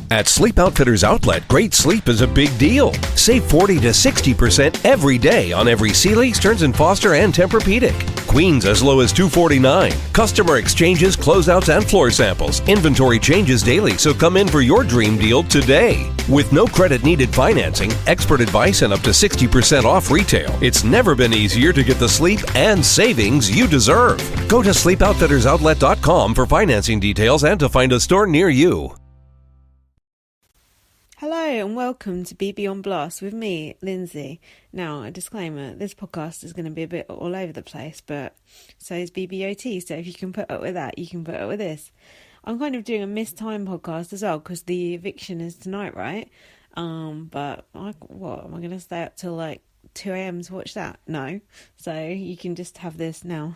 At Sleep Outfitters Outlet, great sleep is a big deal. Save 40 to 60% every day on every Sealy, Stearns & Foster, and Tempur-Pedic. Queens as low as $249. Customer exchanges, closeouts, and floor samples. Inventory changes daily, so come in for your dream deal today. With no credit needed financing, expert advice, and up to 60% off retail, it's never been easier to get the sleep and savings you deserve. Go to sleepoutfittersoutlet.com for financing details and to find a store near you. Hello and welcome to BB on Blast with me, Lindsay. Now, a disclaimer, this podcast is going to be a bit all over the place, but so is BBOTT, so if you can put up with that, you can put up with this. I'm kind of doing a missed time podcast as well, because the eviction is tonight, right? But am I going to stay up till like 2 a.m. to watch that? No. So you can just have this now.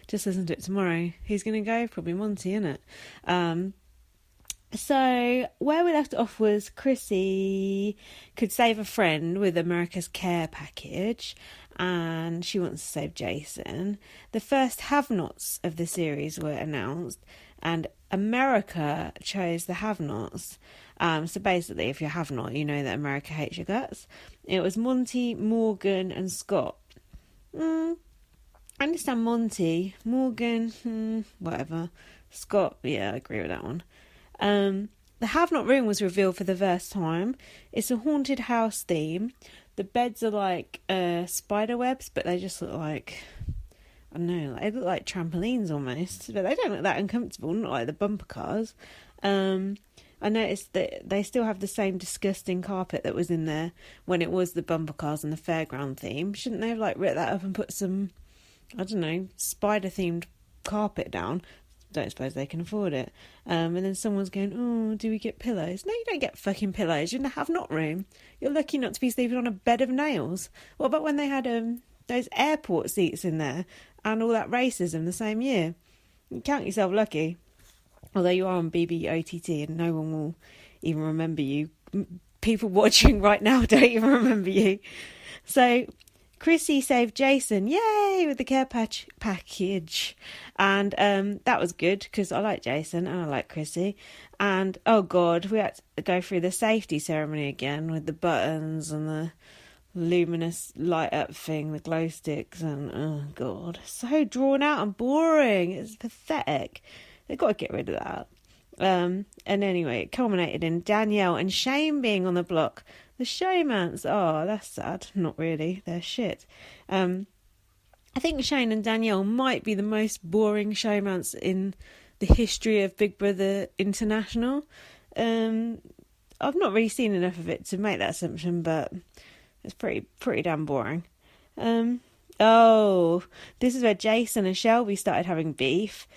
Just listen to it tomorrow. Who's going to go? Probably Monte, innit? So where we left off was Chrissy could save a friend with America's care package, and she wants to save Jason. The first have-nots of the series were announced, and America chose the have-nots. So basically, if you're have-not, you know that America hates your guts. It was Monte, Morgan, and Scott. I understand Monte. Morgan, whatever. Scott, yeah, I agree with that one. The have-not room was revealed for the first time. It's a haunted house theme. The beds are like spider webs, but they just look like, I don't know, they look like trampolines almost, but they don't look that uncomfortable, not like the bumper cars. I noticed that they still have the same disgusting carpet that was in there when it was the bumper cars and the fairground theme. Shouldn't they have like ripped that up and put some, I don't know, spider themed carpet down? Don't suppose they can afford it. And then someone's going, oh, do we get pillows? No, you don't get fucking pillows. You're in the have-not room. You're lucky not to be sleeping on a bed of nails. What about when they had those airport seats in there and all that racism the same year? You count yourself lucky. Although you are on BBOTT and no one will even remember you. People watching right now don't even remember you. So Chrissy saved Jason, yay, with the care package. And that was good, because I like Jason and I like Chrissy. And, oh God, we had to go through the safety ceremony again with the buttons and the luminous light-up thing, the glow sticks. And, oh God, so drawn out and boring. It's pathetic. They've got to get rid of that. And anyway, it culminated in Danielle and Shane being on the block. The showmans, oh, that's sad. Not really, they're shit. I think Shane and Danielle might be the most boring showmans in the history of Big Brother International. I've not really seen enough of it to make that assumption, but it's pretty damn boring. Oh, this is where Jason and Shelby started having beef.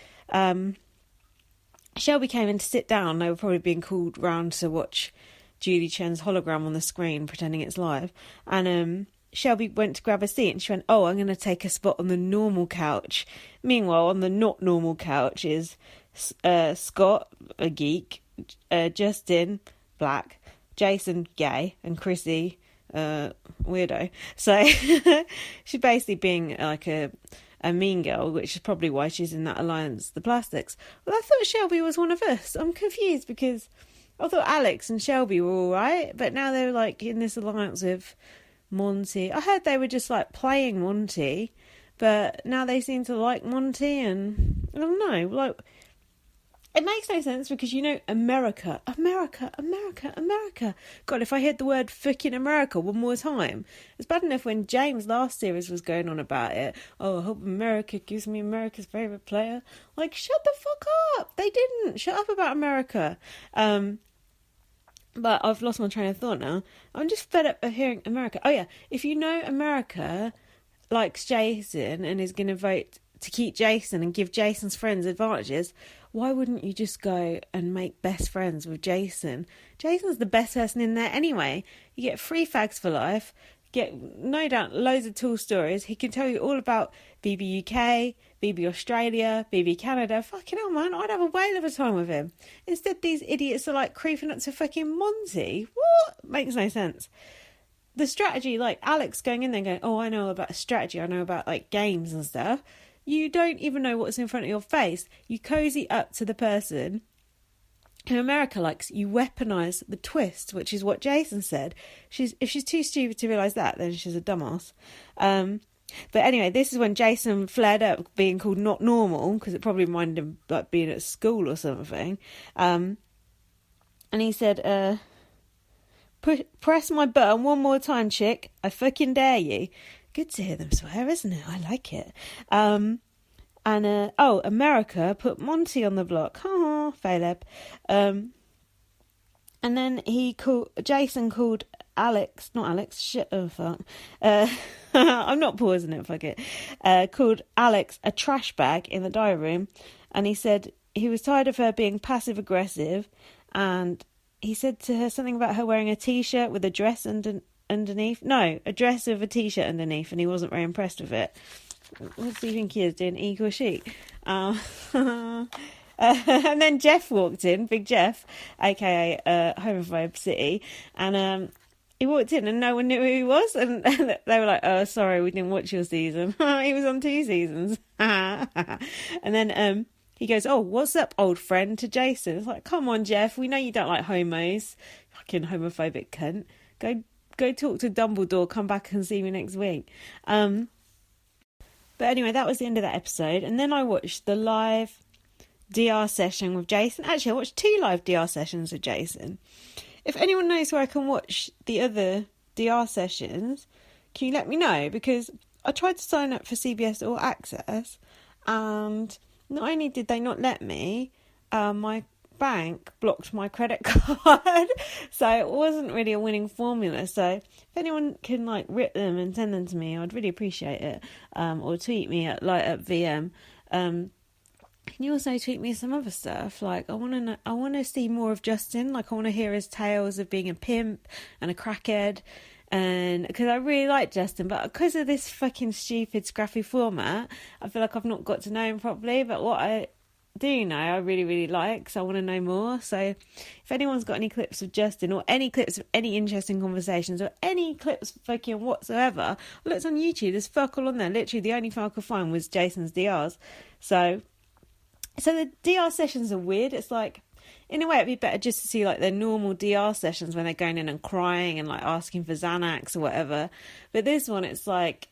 Shelby came in to sit down. They were probably being called round to watch Julie Chen's hologram on the screen, pretending it's live. And Shelby went to grab a seat and she went, oh, I'm going to take a spot on the normal couch. Meanwhile, on the not normal couch is Scott, a geek, Justin, black, Jason, gay, and Chrissy, weirdo. So she's basically being like a mean girl, which is probably why she's in that alliance, the Plastics. Well, I thought Shelby was one of us. I'm confused because I thought Alex and Shelby were all right, but now they're like in this alliance with Monte. I heard they were just like playing Monte, but now they seem to like Monte, and I don't know, like, it makes no sense because, you know, America. God, if I heard the word fucking America one more time. It's bad enough when James last series was going on about it. Oh, I hope America gives me America's favourite player. Like, shut the fuck up. They didn't. Shut up about America. But I've lost my train of thought now. I'm just fed up of hearing America. Oh, yeah. If you know America likes Jason and is going to vote to keep Jason and give Jason's friends advantages, why wouldn't you just go and make best friends with Jason? Jason's the best person in there anyway. You get free fags for life, get, no doubt, loads of tall stories. He can tell you all about BB UK, BB Australia, BB Canada. Fucking hell, man, I'd have a whale of a time with him. Instead, these idiots are like creeping up to fucking Monte. What? Makes no sense. The strategy, like Alex going in there and going, oh, I know about strategy, I know about like games and stuff. You don't even know what's in front of your face. You cozy up to the person in America likes, you weaponise the twist, which is what Jason said. If she's too stupid to realise that, then she's a dumbass. But anyway, this is when Jason flared up being called not normal, because it probably reminded him like being at school or something. And he said, press my button one more time, chick. I fucking dare you. Good to hear them swear, isn't it? I like it. America put Monte on the block. Ha, Philip. And then Jason called Alex, not Alex, shit, oh fuck. I'm not pausing it, fuck it. Called Alex a trash bag in the diary room. And he said he was tired of her being passive aggressive. And he said to her something about her wearing a t-shirt with a dress underneath. No, a dress with a t-shirt underneath. And he wasn't very impressed with it. What do you think he is, doing equal chic? And then Jeff walked in, Big Jeff, aka Homophobe City, and he walked in and no one knew who he was, and they were like, "Oh, sorry, we didn't watch your season." He was on 2 seasons. And then he goes, "Oh, what's up, old friend?" to Jason. It's like, "Come on, Jeff, we know you don't like homos, fucking homophobic cunt. Go talk to Dumbledore. Come back and see me next week." But anyway, that was the end of that episode. And then I watched the live DR session with Jason. Actually, I watched 2 live DR sessions with Jason. If anyone knows where I can watch the other DR sessions, can you let me know? Because I tried to sign up for CBS All Access, and not only did they not let me, my bank blocked my credit card. So it wasn't really a winning formula. So if anyone can like rip them and send them to me, I'd really appreciate it. Or tweet me at LightUpVM. Can you also tweet me some other stuff? Like I want to see more of Justin. Like I want to hear his tales of being a pimp and a crackhead. And because I really like Justin, but because of this fucking stupid scruffy format, I feel like I've not got to know him properly. But what I do know, I really, really like, so I want to know more. So if anyone's got any clips of Justin, or any clips of any interesting conversations, or any clips fucking whatsoever, I looked on YouTube, there's fuck all on there. Literally the only thing I could find was Jason's DRs. So the DR sessions are weird. It's like, in a way it'd be better just to see like their normal DR sessions when they're going in and crying and like asking for Xanax or whatever. But this one, it's like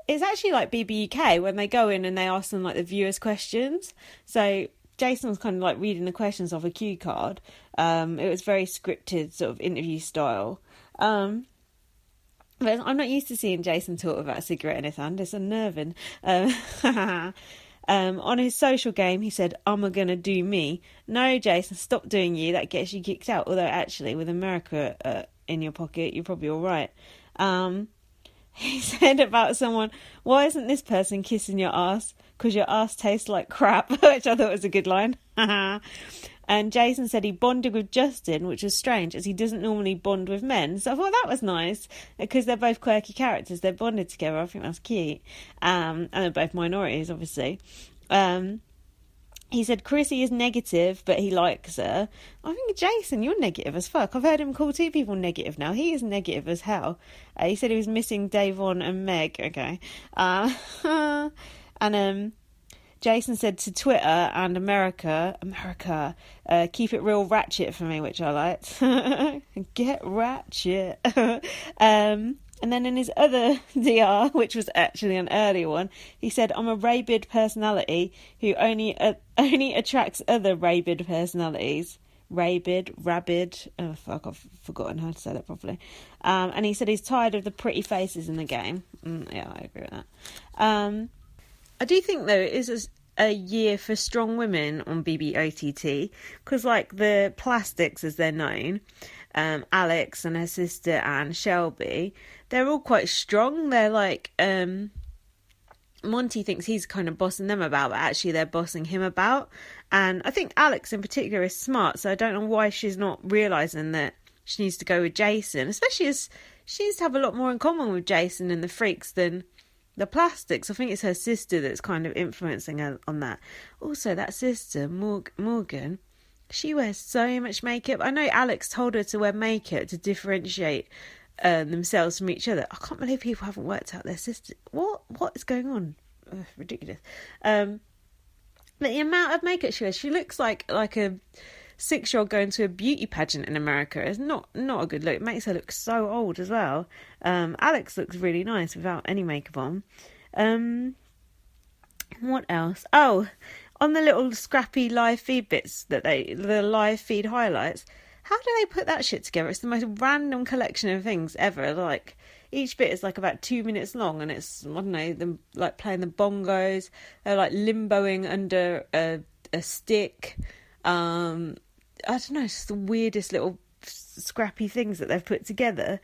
it's actually like BBUK when they go in and they ask them like the viewers' questions. So Jason was kind of like reading the questions off a cue card. It was very scripted sort of interview style. But I'm not used to seeing Jason talk about a cigarette in his hand. It's unnerving. On his social game, he said, "I'm gonna do me." No, Jason, stop doing you. That gets you kicked out. Although actually, with America in your pocket, you're probably all right. He said about someone, "Why isn't this person kissing your ass? Because your ass tastes like crap," which I thought was a good line. And Jason said he bonded with Justin, which was strange, as he doesn't normally bond with men. So I thought that was nice, because they're both quirky characters. They're bonded together. I think that's cute. And they're both minorities, obviously. He said Chrissy is negative, but he likes her. I think, Jason, you're negative as fuck. I've heard him call 2 people negative now. He is negative as hell. He said he was missing Davon and Meg. Okay. And Jason said to Twitter and America, keep it real ratchet for me, which I liked. Get ratchet. And then in his other DR, which was actually an earlier one, he said, "I'm a rabid personality who only attracts other rabid personalities." Rabid. Oh, fuck, I've forgotten how to say that properly. And he said he's tired of the pretty faces in the game. Yeah, I agree with that. I do think, though, it is a year for strong women on BBOTT, because, like, the plastics, as they're known, Alex and her sister Anne, Shelby, they're all quite strong. They're like, Monte thinks he's kind of bossing them about, but actually they're bossing him about. And I think Alex in particular is smart, so I don't know why she's not realising that she needs to go with Jason, especially as she needs to have a lot more in common with Jason and the freaks than the plastics. I think it's her sister that's kind of influencing her on that. Also, that sister, Morgan, she wears so much makeup. I know Alex told her to wear makeup to differentiate themselves from each other. I can't believe people haven't worked out their sister. What is going on? Ugh, ridiculous. But the amount of makeup she wears, she looks like a 6-year-old going to a beauty pageant in America is not a good look. It makes her look so old as well. Alex looks really nice without any makeup on. What else? Oh, on the little scrappy live feed bits the live feed highlights, how do they put that shit together? It's the most random collection of things ever. Like, each bit is like about 2 minutes long, and it's, I don't know, them like playing the bongos, they're like limboing under a stick. I don't know, it's just the weirdest little scrappy things that they've put together.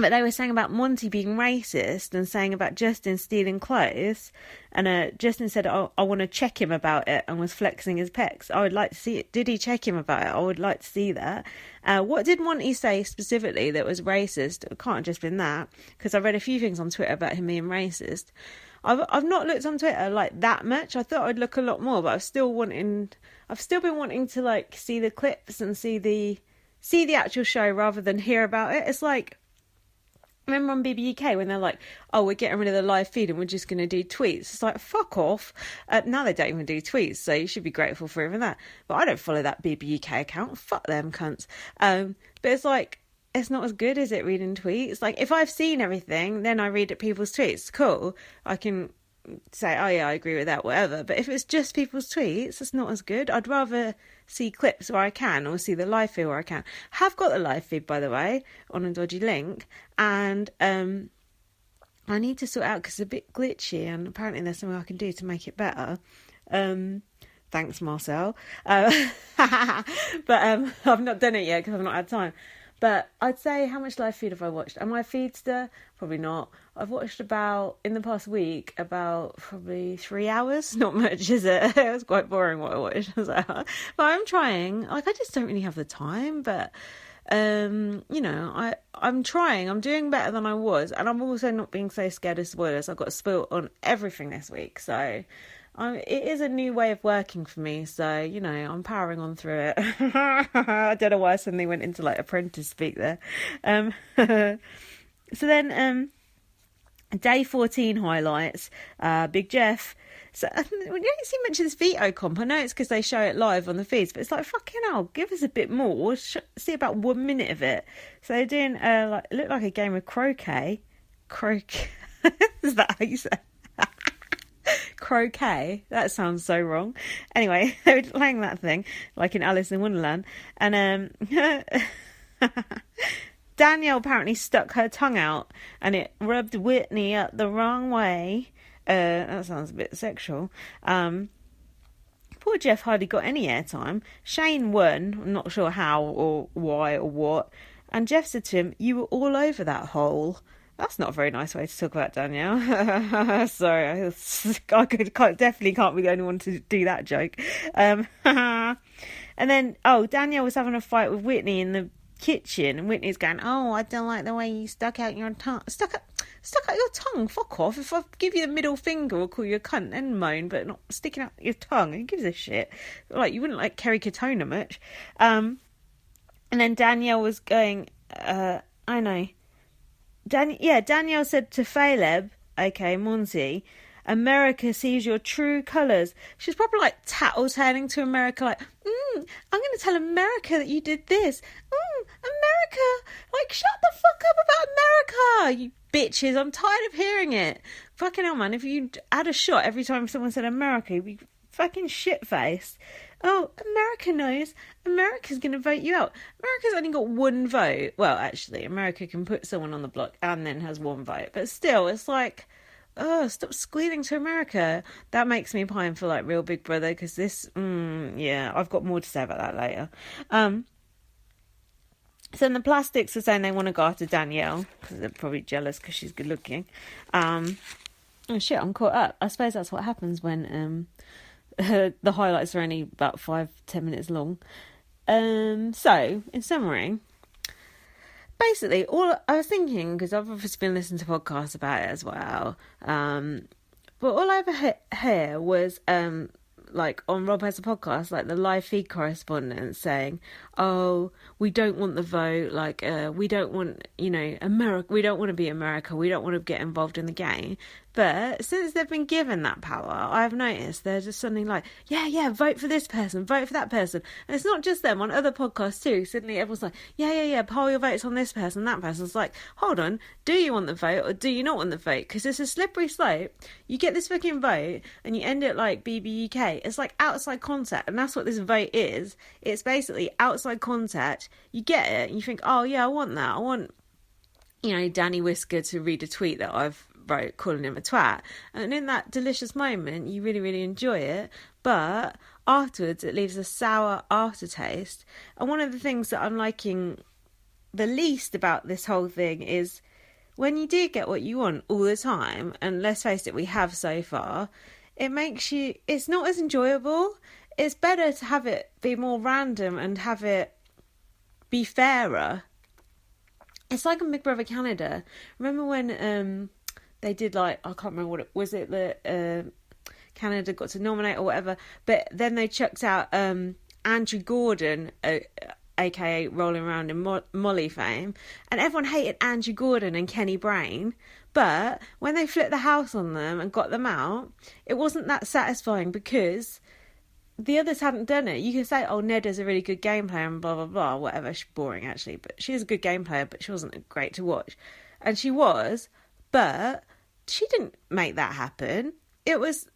But they were saying about Monte being racist and saying about Justin stealing clothes. And Justin said, oh, I want to check him about it, and was flexing his pecs. I would like to see it. Did he check him about it? I would like to see that. What did Monte say specifically that was racist? It can't have just been that, because I read a few things on Twitter about him being racist. I've not looked on Twitter like that much. I thought I'd look a lot more, but I've still been wanting to like see the clips and see the actual show rather than hear about it. It's like, remember on BBOTT when they're like, oh, we're getting rid of the live feed and we're just going to do tweets. It's like, fuck off. Now they don't even do tweets, so you should be grateful for even that. But I don't follow that BBOTT account. Fuck them cunts. But it's like, it's not as good, is it, reading tweets? Like, if I've seen everything, then I read at people's tweets. Cool. I can say, oh yeah, I agree with that, whatever. But if it's just people's tweets, it's not as good. I'd rather see clips where I can, or see the live feed where I can. Have got the live feed, by the way, on a dodgy link, and I need to sort it out because it's a bit glitchy, and apparently there's something I can do to make it better. Thanks, Marcel. But I've not done it yet because I've not had time. But I'd say, how much live feed have I watched? Am I a feedster? Probably not. I've watched in the past week, about probably 3 hours. Not much, is it? It was quite boring what I watched. I was like, but I'm trying. Like, I just don't really have the time. But, I'm trying. I'm doing better than I was. And I'm also not being so scared of spoilers. I got spoiled on everything this week. So it is a new way of working for me, so I'm powering on through it. I don't know why I suddenly went into like apprentice speak there. So then day 14 highlights. Big Jeff. So we don't see much of this veto comp. I know it's because they show it live on the feeds, but it's like, fucking hell, give us a bit more. See about 1 minute of it. So they're doing it looked like a game of croquet. Is that how you say it? Croquet, that sounds so wrong. Anyway, they were playing that thing like in Alice in Wonderland, and Danielle apparently stuck her tongue out and it rubbed Whitney up the wrong way. That sounds a bit sexual. Poor Jeff hardly got any airtime. Shane won, I'm not sure how or why or what, and Jeff said to him, "You were all over that hole." That's not a very nice way to talk about Danielle. Sorry, I definitely can't be the only one to do that joke. And then, Danielle was having a fight with Whitney in the kitchen, and Whitney's going, "Oh, I don't like the way you stuck out your tongue. Stuck out your tongue. Fuck off. If I give you the middle finger or call you a cunt, then moan, but not sticking out your tongue. Who gives a shit? Like, you wouldn't like Kerry Katona much." And then Danielle was going, I know. Danielle said to Caleb, aka Monte, "America sees your true colours." She's probably like tattletaling to America, like, I'm going to tell America that you did this. America, like, shut the fuck up about America, you bitches. I'm tired of hearing it. Fucking hell, man. If you had a shot every time someone said America, you'd be fucking shit-faced. Oh, America knows. America's going to vote you out. America's only got one vote. Well, actually, America can put someone on the block and then has one vote. But still, it's like, stop squealing to America. That makes me pine for, like, real Big Brother, because this, I've got more to say about that later. So then the plastics are saying they want to go after Danielle, because they're probably jealous because she's good looking. Oh, shit, I'm caught up. I suppose that's what happens when... the highlights are only about 5-10 minutes long. So, in summary, basically, all I was thinking, because I've obviously been listening to podcasts about it as well, but all I ever hear was, like, on Rob Has a Podcast, like, the live feed correspondent saying, "Oh, we don't want the vote, we don't want, America, we don't want to be America, we don't want to get involved in the game." But since they've been given that power, I've noticed they're just suddenly like, yeah, vote for this person, vote for that person. And it's not just them, on other podcasts too. Suddenly everyone's like, yeah, poll your votes on this person, that person. It's like, hold on, do you want the vote or do you not want the vote? Because it's a slippery slope. You get this fucking vote and you end it like BBUK. It's like outside contact, and that's what this vote is. It's basically outside contact. You get it and you think, oh yeah, I want that. I want, Danny Whisker to read a tweet that I've wrote calling him a twat, and in that delicious moment you really, really enjoy it, but afterwards it leaves a sour aftertaste. And one of the things that I'm liking the least about this whole thing is when you do get what you want all the time, and let's face it, we have so far, it's not as enjoyable. It's better to have it be more random and have it be fairer. It's like on Big Brother Canada. Remember when they did, like, I can't remember what it was, it that Canada got to nominate or whatever, but then they chucked out Andrew Gordon, aka Rolling Around in Molly fame, and everyone hated Andrew Gordon and Kenny Brain. But when they flipped the house on them and got them out, it wasn't that satisfying because the others hadn't done it. You can say, oh, Neda's a really good game player and blah, blah, blah, whatever. She's boring, actually, but she is a good game player, but she wasn't great to watch. And she was, but she didn't make that happen. It was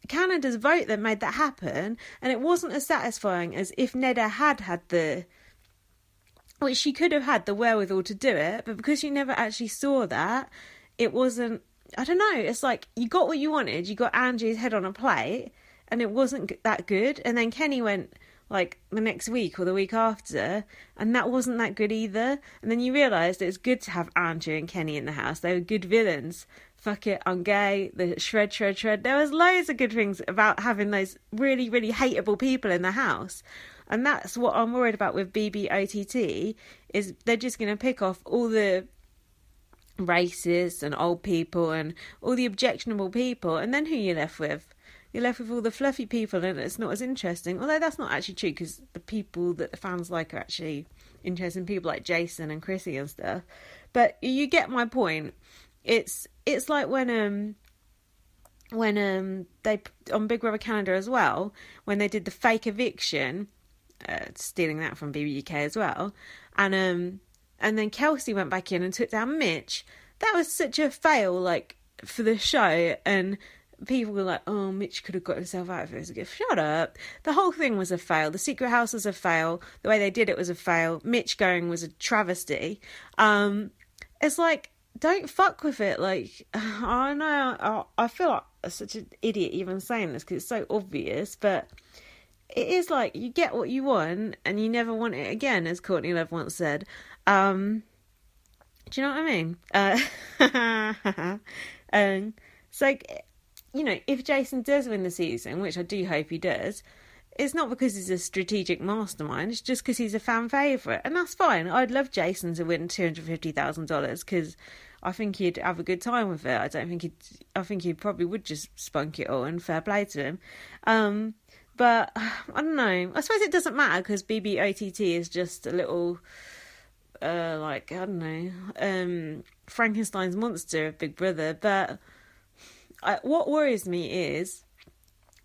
Canada's vote that made that happen, and it wasn't as satisfying as if Neda had which she could have had the wherewithal to do it, but because you never actually saw that, it wasn't, I don't know, it's like you got what you wanted, you got Angie's head on a plate, and it wasn't that good. And then Kenny went like the next week or the week after, and that wasn't that good either. And then you realised it's good to have Andrew and Kenny in the house. They were good villains. Fuck it, I'm gay, the shred. There was loads of good things about having those really, really hateable people in the house. And that's what I'm worried about with BBOTT, is they're just going to pick off all the racists and old people and all the objectionable people, and then who are you left with? You're left with all the fluffy people, and it's not as interesting. Although that's not actually true, because the people that the fans like are actually interesting people like Jason and Chrissy and stuff. But you get my point. It's like when they on Big Brother Canada as well, when they did the fake eviction, stealing that from BBUK as well, and then Kelsey went back in and took down Mitch. That was such a fail, like, for the show, and people were like, oh, Mitch could have got himself out of it. Like, shut up. The whole thing was a fail. The secret house was a fail. The way they did it was a fail. Mitch going was a travesty. It's like, don't fuck with it. Like, I know, I feel like such an idiot even saying this because it's so obvious, but it is like, you get what you want and you never want it again, as Courtney Love once said. Do you know what I mean? So, if Jason does win the season, which I do hope he does, it's not because he's a strategic mastermind, it's just because he's a fan favourite, and that's fine. I'd love Jason to win $250,000 because I think he'd have a good time with it. I think he probably would just spunk it all, and fair play to him. But I don't know. I suppose it doesn't matter because BBOTT is just a little, I don't know, Frankenstein's monster of Big Brother. But what worries me is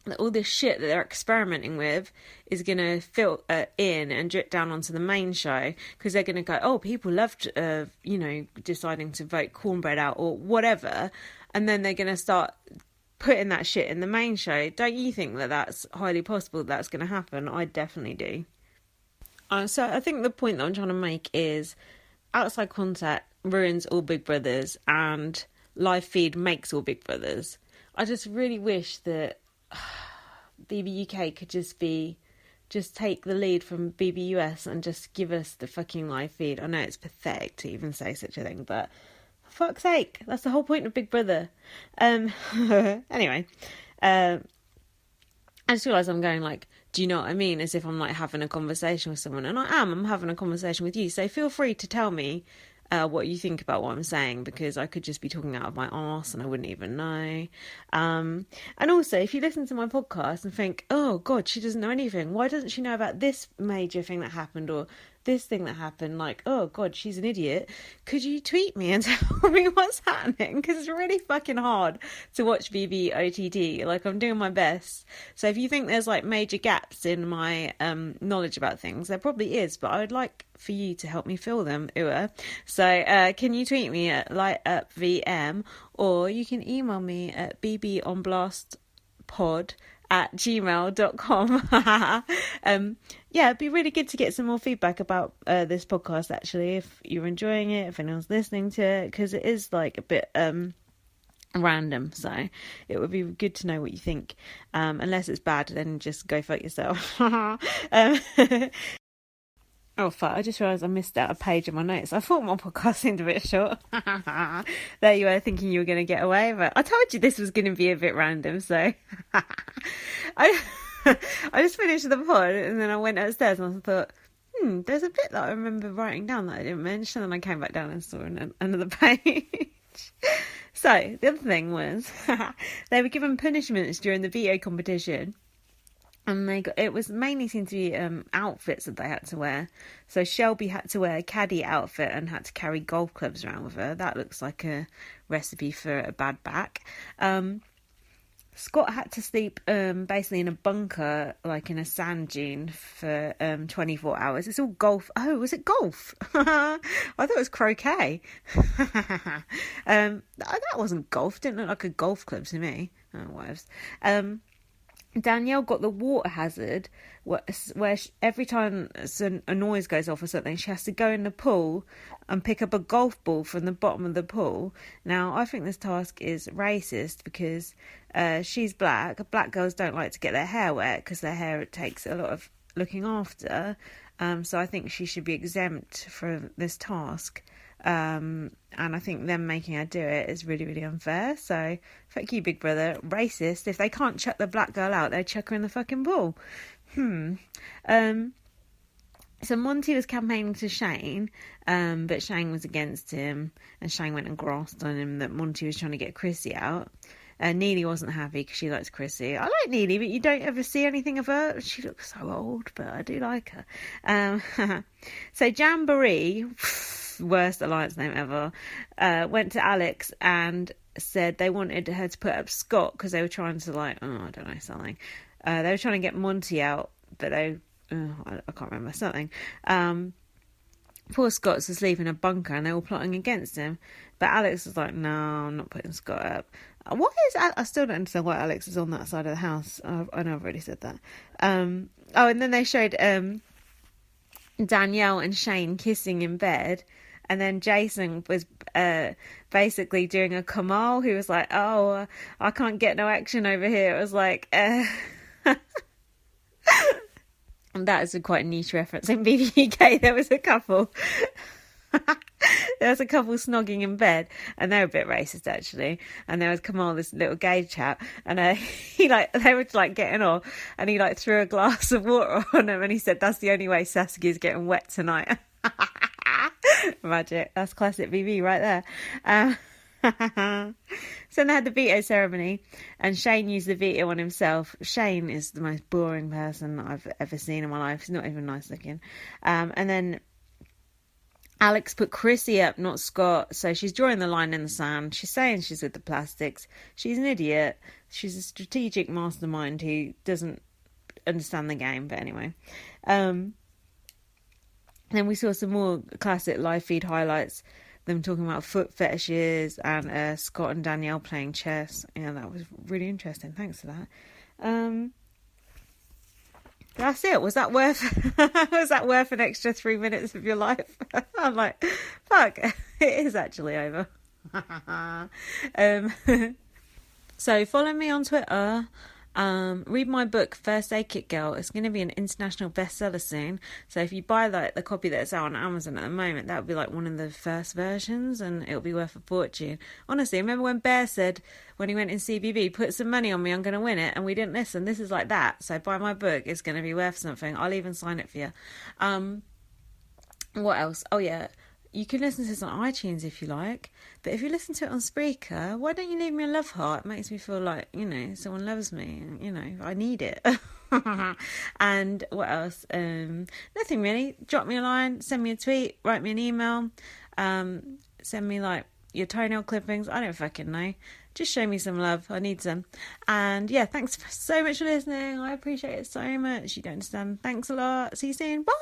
that all this shit that they're experimenting with is going to filter in and drip down onto the main show, because they're going to go, oh, people loved, deciding to vote cornbread out or whatever, and then they're going to start putting that shit in the main show. Don't you think that that's highly possible that's going to happen? I definitely do. So I think the point that I'm trying to make is outside contact ruins all Big Brothers and live feed makes all Big Brothers. I just really wish that BBUK could just take the lead from BBUS and just give us the fucking live feed. I know it's pathetic to even say such a thing, but for fuck's sake, that's the whole point of Big Brother. Anyway, I just realised I'm going like, do you know what I mean? As if I'm like having a conversation with someone, and I'm having a conversation with you. So feel free to tell me what you think about what I'm saying, because I could just be talking out of my arse and I wouldn't even know. And also, if you listen to my podcast and think, oh God, she doesn't know anything, why doesn't she know about this major thing that happened, or this thing that happened, like, oh God, she's an idiot. Could you tweet me and tell me what's happening? Because it's really fucking hard to watch BBOTT. Like, I'm doing my best. So if you think there's like major gaps in my knowledge about things, there probably is, but I would like for you to help me fill them. So can you tweet me at lightupvm, or you can email me at bbonblastpod@gmail.com. Yeah, it'd be really good to get some more feedback about this podcast, actually, if you're enjoying it, if anyone's listening to it, because it is like a bit random, so it would be good to know what you think. Unless it's bad, then just go fuck yourself. Oh fuck, I just realised I missed out a page of my notes. I thought my podcast seemed a bit short. There you were, thinking you were going to get away, but I told you this was going to be a bit random, so I just finished the pod and then I went upstairs and I thought, there's a bit that I remember writing down that I didn't mention, and I came back down and saw another page. So the other thing was they were given punishments during the veto competition. And it was mainly seemed to be outfits that they had to wear. So Shelby had to wear a caddy outfit and had to carry golf clubs around with her. That looks like a recipe for a bad back. Scott had to sleep basically in a bunker, like in a sand dune, for 24 hours. It's all golf. Oh, was it golf? I thought it was croquet. That wasn't golf. Didn't look like a golf club to me. Oh, whatevs. Danielle got the water hazard where every time a noise goes off or something, she has to go in the pool and pick up a golf ball from the bottom of the pool. Now, I think this task is racist because she's black. Black girls don't like to get their hair wet because their hair takes a lot of looking after. So I think she should be exempt from this task. And I think them making her do it is really, really unfair. So fuck you, Big Brother. Racist. If they can't chuck the black girl out, they chuck her in the fucking pool. So Monte was campaigning to Shane, but Shane was against him, and Shane went and grasped on him that Monte was trying to get Chrissy out. Neely wasn't happy because she likes Chrissy. I like Neely, but you don't ever see anything of her. She looks so old, but I do like her. So Jamboree, worst alliance name ever, went to Alex and said they wanted her to put up Scott because they were trying to, like, I don't know, something. They were trying to get Monte out, but I can't remember, something. Poor Scott's asleep in a bunker and they're all plotting against him. But Alex was like, no, I'm not putting Scott up. I still don't understand why Alex is on that side of the house. I know I've already said that. And then they showed Danielle and Shane kissing in bed. And then Jason was basically doing a Kamal, who was like, oh, I can't get no action over here. It was like... And that is a quite niche reference. In BBUK, there was a couple. There was a couple snogging in bed, and they were a bit racist actually. And there was Kamal, this little gay chap, and they were like getting off, and he like threw a glass of water on him, and he said, "That's the only way Saskia's getting wet tonight." Magic. That's classic BB right there. So they had the veto ceremony, and Shane used the veto on himself. Shane is the most boring person I've ever seen in my life. He's not even nice looking. And then Alex put Chrissy up, not Scott. So she's drawing the line in the sand. She's saying she's with the plastics. She's an idiot. She's a strategic mastermind who doesn't understand the game. But anyway. Then we saw some more classic live feed highlights. Them talking about foot fetishes and Scott and Danielle playing chess. Yeah, that was really interesting. Thanks for that. That's it. Was that worth an extra 3 minutes of your life? I'm like, fuck, it is actually over. So follow me on Twitter. Read my book First Aid Kit Girl. It's going to be an international bestseller soon, so if you buy like the copy that's out on Amazon at the moment, that would be like one of the first versions, and it'll be worth a fortune. Honestly, remember when Bear said when he went in CBB, put some money on me, I'm going to win it, and we didn't listen? This is like that. So buy my book, it's going to be worth something. I'll even sign it for you. What else? Oh yeah, you can listen to this on iTunes if you like, but if you listen to it on Spreaker, why don't you leave me a love heart? It makes me feel like, someone loves me, and, I need it. And what else? Nothing really. Drop me a line, send me a tweet, write me an email, send me like your toenail clippings. I don't fucking know. Just show me some love. I need some. And yeah, thanks so much for listening. I appreciate it so much. You don't understand. Thanks a lot. See you soon. Bye.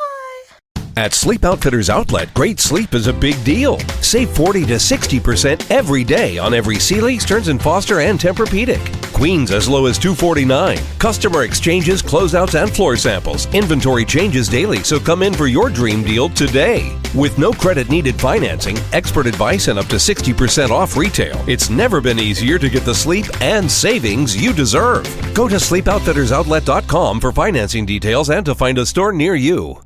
At Sleep Outfitters Outlet, great sleep is a big deal. Save 40 to 60% every day on every Sealy, Stearns & Foster, and Tempur-Pedic. Queens as low as $249. Customer exchanges, closeouts, and floor samples. Inventory changes daily, so come in for your dream deal today. With no credit-needed financing, expert advice, and up to 60% off retail, it's never been easier to get the sleep and savings you deserve. Go to sleepoutfittersoutlet.com for financing details and to find a store near you.